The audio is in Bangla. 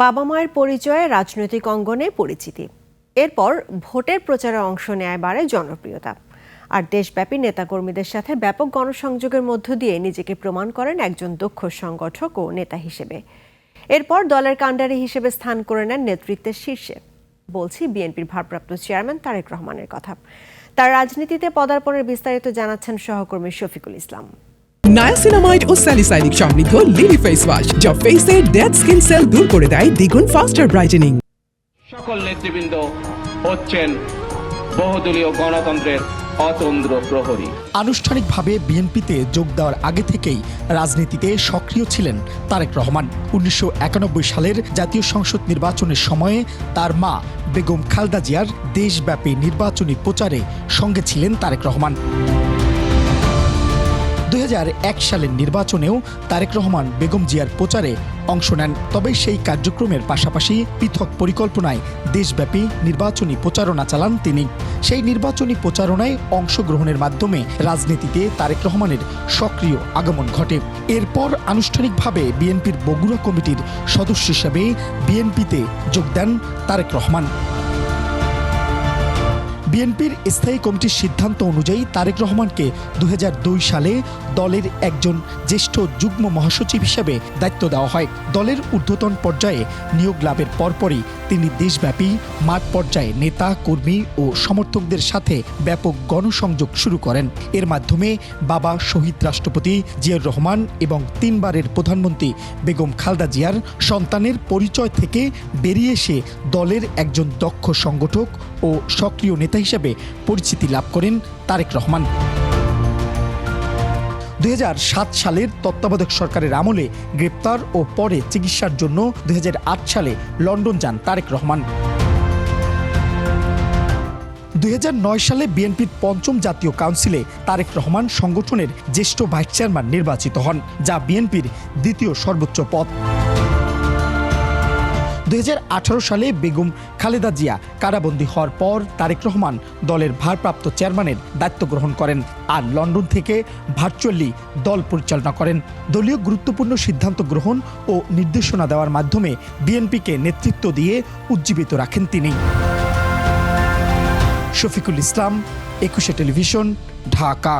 বাবা মায়ের পরিচয়ে রাজনৈতিক অঙ্গনে পরিচিতি, এরপর ভোটের প্রচারে অংশ নেয় বাড়ে জনপ্রিয়তা, আর দেশব্যাপী নেতাকর্মীদের সাথে ব্যাপক গণসংযোগের মধ্য দিয়ে নিজেকে প্রমাণ করেন একজন দক্ষ সংগঠক ও নেতা হিসেবে। এরপর দলের কাণ্ডারি হিসেবে স্থান করে নেন নেতৃত্বের শীর্ষে। বলছি বিএনপির ভারপ্রাপ্ত চেয়ারম্যান তারেক রহমানের কথা। তার রাজনীতিতে পদার্পণের বিস্তারিত জানাচ্ছেন সহকর্মী শফিকুল ইসলাম। নায়াসিনামাইড ও স্যালিসাইলিক সমৃদ্ধ লিলি ফেস ওয়াশ, যা ফেসের ডেড স্কিন সেল দূর করে দেয় দ্বিগুণ ফাস্টার ব্রাইটেনিং। সকল নেতৃবৃন্দ হচ্ছেন বহুদলীয় গণতন্ত্রের অতন্দ্র প্রহরী। আনুষ্ঠানিকভাবে বিএনপিতে যোগ দেওয়ার আগে থেকেই রাজনীতিতে সক্রিয় ছিলেন তারেক রহমান। 1991 সালের জাতীয় সংসদ নির্বাচনের সময়ে তার মা বেগম খালেদা জিয়ার দেশব্যাপী নির্বাচনী প্রচারে সঙ্গে ছিলেন তারেক রহমান। 2001 সালের নির্বাচনেও তারেক রহমান বেগম জিয়ার প্রচারে অংশ নেন। তবে সেই কার্যক্রমের পাশাপাশি পৃথক পরিকল্পনায় দেশব্যাপী নির্বাচনী প্রচারণা চালান তিনি। সেই নির্বাচনী প্রচারণায় অংশগ্রহণের মাধ্যমে রাজনীতিতে তারেক রহমানের সক্রিয় আগমন ঘটে। এরপর আনুষ্ঠানিকভাবে বিএনপির বগুড়া কমিটির সদস্য হিসেবে বিএনপিতে যোগ দেন তারেক রহমান। বিএনপির স্থায়ী কমিটির সিদ্ধান্ত অনুযায়ী তারেক রহমানকে 2002 সালে দলের একজন জ্যেষ্ঠ যুগ্ম মহাসচিব হিসেবে দায়িত্ব দেওয়া হয়। দলের ঊর্ধ্বতন পর্যায়ে নিয়োগ লাভের পরপরই তিনি দেশব্যাপী মাঠ পর্যায়ে নেতা কর্মী ও সমর্থকদের সাথে ব্যাপক গণসংযোগ শুরু করেন। এর মাধ্যমে বাবা শহীদ রাষ্ট্রপতি জিয়াউর রহমান এবং 3 বারের প্রধানমন্ত্রী বেগম খালেদা জিয়ার সন্তানের পরিচয় থেকে বেরিয়ে এসে দলের একজন দক্ষ সংগঠক ও সক্রিয় নেতা হিসেবে পরিচিতি লাভ করেন তারেক রহমান। 2007 সালের তত্ত্বাবধায়ক সরকারের আমলে গ্রেপ্তার ও পরে চিকিৎসার জন্য 2008 সালে লন্ডন যান তারেক রহমান। 2009 সালে বিএনপির 5ম জাতীয় কাউন্সিলে তারেক রহমান সংগঠনের জ্যেষ্ঠ ভাইস চেয়ারম্যান নির্বাচিত হন, যা বিএনপির দ্বিতীয় সর্বোচ্চ পদ। 2018 সালে বেগম খালেদা জিয়া কারাবন্দী হওয়ার পর তারেক রহমান দলের ভারপ্রাপ্ত চেয়ারম্যানের দায়িত্ব গ্রহণ করেন আর লন্ডন থেকে ভার্চুয়ালি দল পরিচালনা করেন। দলীয় গুরুত্বপূর্ণ সিদ্ধান্ত গ্রহণ ও নির্দেশনা দেওয়ার মাধ্যমে বিএনপিকে নেতৃত্ব দিয়ে উজ্জীবিত রাখেন তিনি। শফিকুল ইসলাম, 21 টেলিভিশন, ঢাকা।